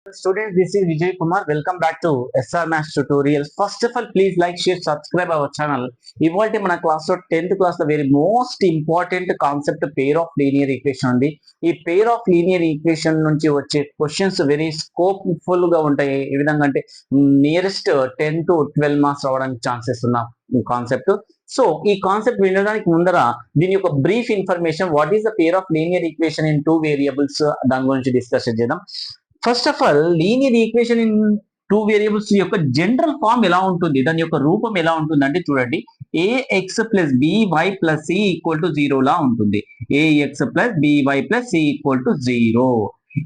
Students, this is Vijay Kumar. Welcome back to SR Maths Tutorials. First of all, please like, share, subscribe our channel. ఇవాళ మన class లో 10th class లో very most important concept pair of linear equation ఉంది. ఈ పేర్ of linear equation నుంచి వచ్చే questions very స్కోప్ఫుల్ గా ఉంటాయి. ఏ విధంగా అంటే నియరెస్ట్ 10 to 12 మార్క్స్ రావడానికి ఛాన్సెస్ ఉన్న కాన్సెప్ట్. సో ఈ కాన్సెప్ట్ వినడానికి ముందర దీని యొక్క brief information, what is the pair of linear equation in two variables, దాని గురించి డిస్కషన్ చేద్దాం. First of all, linear equation in two variables యొక్క జనరల్ ఫామ్ ఎలా ఉంటుంది, దాని యొక్క రూపం ఎలా ఉంటుంది అంటే చూడండి, ax plus by plus c equal to 0 లా ఉంటుంది. ax plus by plus c equal to 0.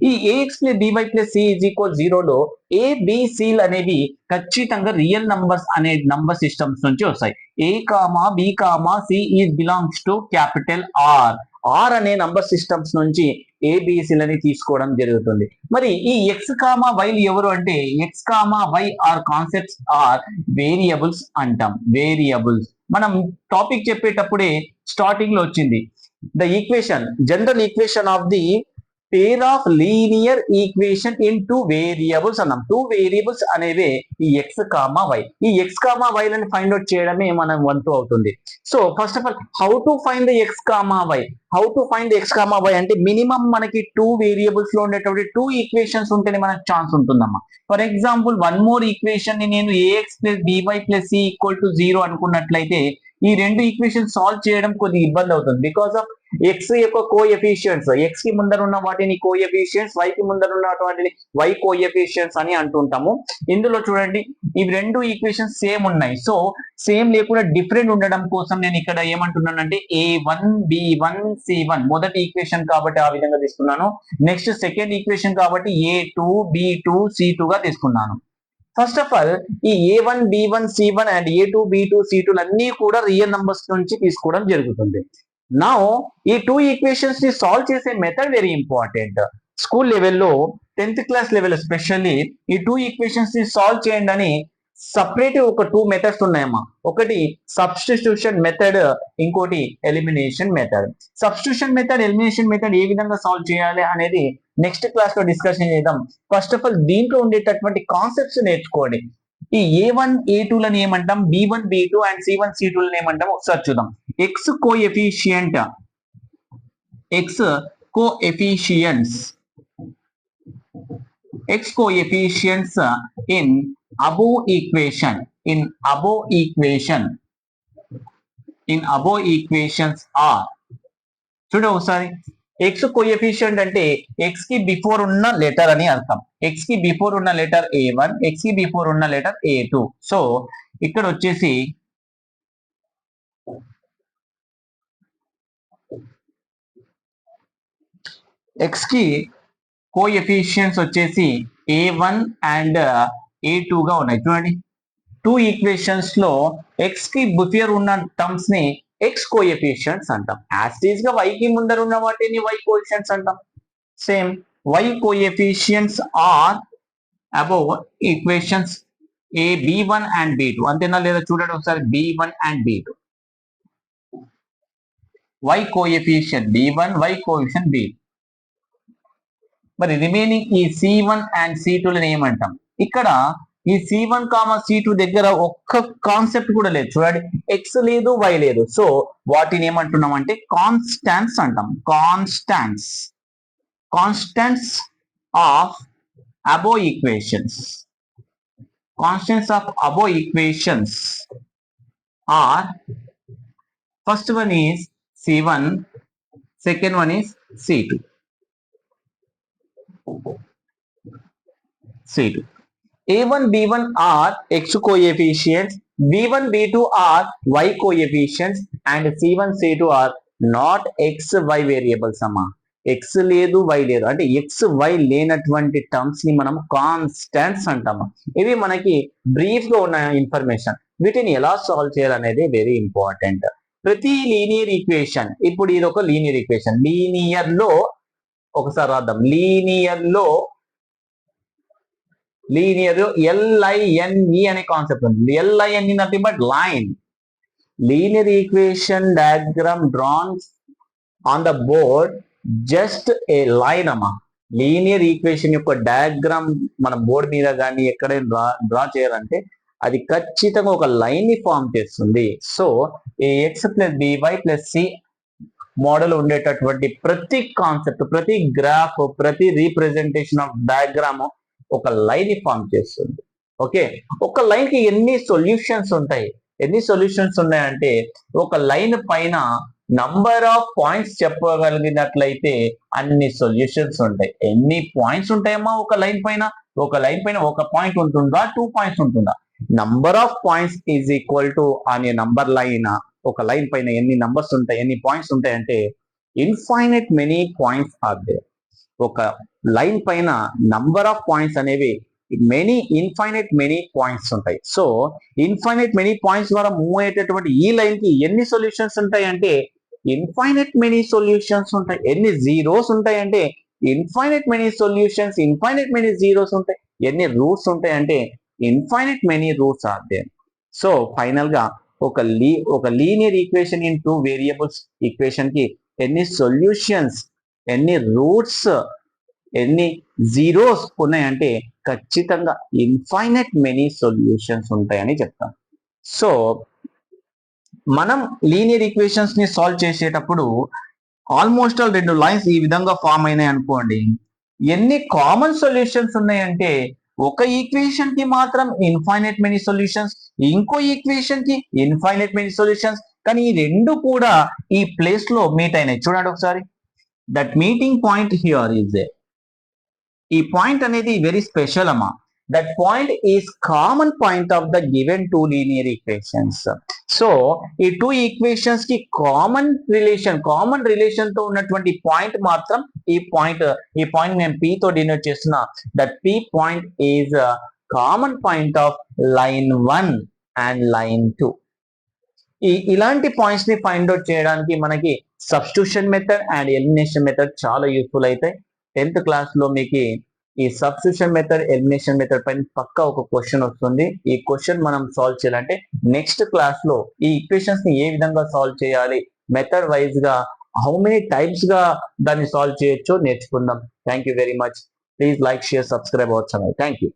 ఈ ax plus by plus c is equal 0లో a b c అనేవి ఖచ్చితంగా రియల్ నంబర్స్ అనే నంబర్ సిస్టమ్స్ నుంచి వస్తాయి. a b c is belongs to capital R. R అనే నంబర్ సిస్టమ్స్ నుంచి ఏబిసిలని తీసుకోవడం జరుగుతుంది. మరి ఈ ఎక్స్ కామా వైలు ఎవరు అంటే, x comma y are concepts are variables అంటాం. వేరియబుల్స్ మనం టాపిక్ చెప్పేటప్పుడే స్టార్టింగ్ లో వచ్చింది. The equation, general equation of the pair of linear equation in two variables అన్నాం. టూ వేరియబుల్స్ అనేవే ఈ ఎక్స్ కామా వై. ఈ ఎక్స్ కామా వై లని ఫైండ్ అవుట్ చేయడమే మనం వంతు అవుతుంది. So first of all, how to find the x comma y. How to find the x comma y అంటే మినిమం మనకి టూ వేరియబుల్స్ లో ఉండేటువంటి టూ ఈక్వేషన్స్ ఉంటేనే మనకు ఛాన్స్ ఉంటుందమ్మా. For example, one more equation ని నేను a x plus b y plus c equal to 0 అనుకున్నట్లయితే ఈ రెండు ఈక్వేషన్ సాల్వ్ చేయడం కొద్దిగా ఇబ్బంది అవుతుంది. బికాస్ ఆఫ్ ఎక్స్ యొక్క కోఎఫిషియెంట్స్, ఎక్స్ కి ముందర ఉన్న వాటిని కోఎఫిషియెంట్స్, వై కి ముందర ఉన్న వాటిని వై కోఎఫిషియెంట్స్ అని అంటుంటాము. ఇందులో చూడండి, ఇవి రెండు ఈక్వేషన్స్ సేమ్ ఉన్నాయి. సో సేమ్ లేకుండా డిఫరెంట్ ఉండడం కోసం నేను ఇక్కడ ఏమంటున్నానంటే a1 b1 c1 మొదటి ఈక్వేషన్ కాబట్టి ఆ విధంగా తీసుకున్నాను. నెక్స్ట్ సెకండ్ ఈక్వేషన్ కాబట్టి a2 b2 c2 గా తీసుకున్నాను. ఫస్ట్ ఆఫ్ ఆల్, ఈ a1 b1 c1 and a2 b2 c2 అన్ని కూడా రియల్ నంబర్స్ నుంచి తీసుకోవడం జరుగుతుంది. నౌ ఈ టూ ఈక్వేషన్స్ ని సాల్వ్ చేసే మెథడ్ వెరీ ఇంపార్టెంట్. స్కూల్ లెవెల్లో 10th క్లాస్ లెవెల్ ఎస్పెషల్లీ ఈ టూ ఈక్వేషన్స్ ని సాల్వ్ చేయండి అని సపరేట్ ఒక టూ మెథడ్స్ ఉన్నాయమ్మా. ఒకటి సబ్స్టిట్యూషన్ మెథడ్, ఇంకోటి elimination method. Substitution method, elimination method ఏ విధంగా సాల్వ్ చేయాలి అనేది నెక్స్ట్ క్లాస్ లో డిస్కషన్ చేద్దాం. ఫస్ట్ ఆఫ్ ఆల్, దీంట్లో ఉండేటటువంటి కాన్సెప్ట్స్ నేర్చుకోండి. ఈ a1 a2 లని ఏమంటాం, b1 b2 and c1 c2 లని ఏమంటాం ఒకసారి చూద్దాం. X coefficient, X coefficients, x coefficients in above equation, in above equations are, చూడండి ఒకసారి, x కోఎఫిషియంట్ అంటే x కి బిఫోర్ ఉన్న లెటర్ అని అర్థం. x కి బిఫోర్ ఉన్న లెటర్ a1, x కి బిఫోర్ ఉన్న లెటర్ a2. సో ఇక్కడ వచ్చేసి x కి కోఎఫిషియన్స్ వచ్చేసి a1 అండ్ a2 గా ఉన్నాయి. చూడండి, టూ ఈక్వేషన్స్ లో ఎక్స్ కి బిఫోర్ ఉన్న టర్మ్స్ ని ఎక్స్ కోఎఫిషియన్స్ అంటాం. యాస్టీస్ గా y కి ముందర ఉన్న వాటిని y కోఎఫిషియన్స్ అంటాం. Same y coefficients are above equations a b1 and b2. అంతేనా లేదా చూడండి ఒకసారి, b1 and b2, y coefficient b1, y coefficient b2. మరి రిమైనింగ్ ఈ c1 అండ్ c2 లని ఏమంటాం? ఇక్కడ ఈ c1 కామా c2 దగ్గర ఒక్క కాన్సెప్ట్ కూడా లేదు. చూడండి, ఎక్స్ లేదు, వై లేదు. సో వాటిని ఏమంటున్నాం అంటే కాన్స్టాంట్స్ అంటాం. Constants, constants of above equations. Constants of above equations are, first one is c1, second one is c2. C2. A1 B1 are x coefficients, B1 B2 are y coefficients and C1 C2 are not x y variables అమ్మా. x లేదు, y లేదు అంటే x y లేనటువంటి terms ని మనం constants అంటాము. ఇవి మనకి బ్రీఫ్ గా ఉన్న ఇన్ఫర్మేషన్. వీటిని ఎలా సాల్వ్ చేయాలనేది వెరీ ఇంపార్టెంట్. ప్రతి లీనియర్ ఈక్వేషన్, ఇప్పుడు ఇది ఒక లీనియర్ ఈక్వేషన్. లీనియర్ లో ఒకసారి రాద్దాం. లీనియర్ LINE అనే కాన్సెప్ట్ ఉంది. LINE nothing but line. Linear equation diagram drawn on the board, just a line అమ్మా. లీనియర్ ఈక్వేషన్ యొక్క డయాగ్రామ్ మన బోర్డు మీద కానీ ఎక్కడైనా డ్రా చేయాలంటే అది ఖచ్చితంగా ఒక లైన్ ని ఫామ్ చేస్తుంది. సో ఈ x plus b y plus c model ఉండేటటువంటి ప్రతి కాన్సెప్ట్, ప్రతి గ్రాఫ్, ప్రతి రీప్రజెంటేషన్ ఆఫ్ డయాగ్రామ్ ఒక లైన్ ని ఫామ్ చేస్తుంది. ఓకే, ఒక లైన్ కి ఎన్ని సొల్యూషన్స్ ఉంటాయి? ఎన్ని సొల్యూషన్స్ ఉన్నాయంటే ఒక లైన్ పైన నంబర్ ఆఫ్ పాయింట్స్ చెప్పగలిగినట్లయితే అన్ని సొల్యూషన్స్ ఉంటాయి. ఎన్ని పాయింట్స్ ఉంటాయమ్మా ఒక లైన్ పైన? ఒక లైన్ పైన ఒక పాయింట్ ఉంటుందా, 2 పాయింట్స్ ఉంటుందా? Number of points is equal to అనే నంబర్ లైన్. ఒక లైన్ పైన ఎన్ని నంబర్స్ ఉంటాయి, ఎన్ని పాయింట్స్ ఉంటాయి అంటే infinite many points are there. ఒక లైన్ పైన నంబర్ ఆఫ్ పాయింట్స్ అనేవి ఇన్ఫైనైట్ మెనీ పాయింట్స్ ఉంటాయి. సో ఇన్ఫైనైట్ మెనీ పాయింట్స్ ద్వారా మూవ్ అయ్యేటటువంటి ఈ లైన్ కి ఎన్ని సొల్యూషన్స్ ఉంటాయి అంటే ఇన్ఫైనైట్ మెనీ సొల్యూషన్స్ ఉంటాయి. ఎన్ని జీరోస్ ఉంటాయి అంటే infinite many solutions, infinite many zeros ఉంటాయి. ఎన్ని రూట్స్ ఉంటాయి అంటే infinite many roots are there. So final గా ఒక linear equation in 2 variables equation కి ఎన్ని సొల్యూషన్స్, ఎన్ని రూట్స్, ఎన్ని జీరోస్ ఉన్నాయంటే ఖచ్చితంగా ఇన్ఫైనైట్ మెనీ సొల్యూషన్స్ ఉంటాయని చెప్తాం. సో మనం లీనియర్ ఈక్వేషన్స్ ని సాల్వ్ చేసేటప్పుడు ఆల్మోస్ట్ ఆల్ 2 లైన్స్ ఈ విధంగా ఫామ్ అయినాయి అనుకోండి. ఎన్ని కామన్ సొల్యూషన్స్ ఉన్నాయంటే ఒక ఈక్వేషన్ కి మాత్రం ఇన్ఫైనైట్ మెనీ సొల్యూషన్స్, ఇంకో ఈక్వేషన్ కి ఇన్ఫైనైట్ మెనీ సొల్యూషన్స్. కానీ ఈ రెండు కూడా ఈ ప్లేస్ లో మీట్ అయినాయి. చూడండి ఒకసారి, that meeting point here is a. ఈ పాయింట్ అనేది వెరీ స్పెషల్ అమ్మా. That point is common point of the given 2 linear equations. So ఈ 2 ఈక్వేషన్స్ కి కామన్ రిలేషన్ తో ఉన్నటువంటి పాయింట్ మాత్రం ఈ పాయింట్ నేను P తో డినోట్ చేస్తున్నా. That P point is common point of line 1 and line 2. ఇలాంటి పాయింట్స్ ని ఫైండ్ అవుట్ చేయడానికి మనకి substitution method and elimination method చాలా యూస్ఫుల్ అవుతాయి. 10th క్లాస్ లో మీకు ఈ సబ్స్టిట్యూషన్ మెథడ్, ఎలిమినేషన్ మెథడ్ పైన పక్కా ఒక క్వశ్చన్ వస్తుంది. ఈ క్వశ్చన్ మనం సాల్వ్ చేయాలంటే నెక్స్ట్ క్లాస్ లో ఈ ఈక్వేషన్స్ ని ఏ విధంగా సాల్వ్ చేయాలి, మెథడ్ వైజ్ గా హౌ మెనీ టైప్స్ గా దాన్ని సాల్వ్ చేయొచ్చో నేర్చుకుందాం. Thank you very much. Please like, share, subscribe our channel. Thank you.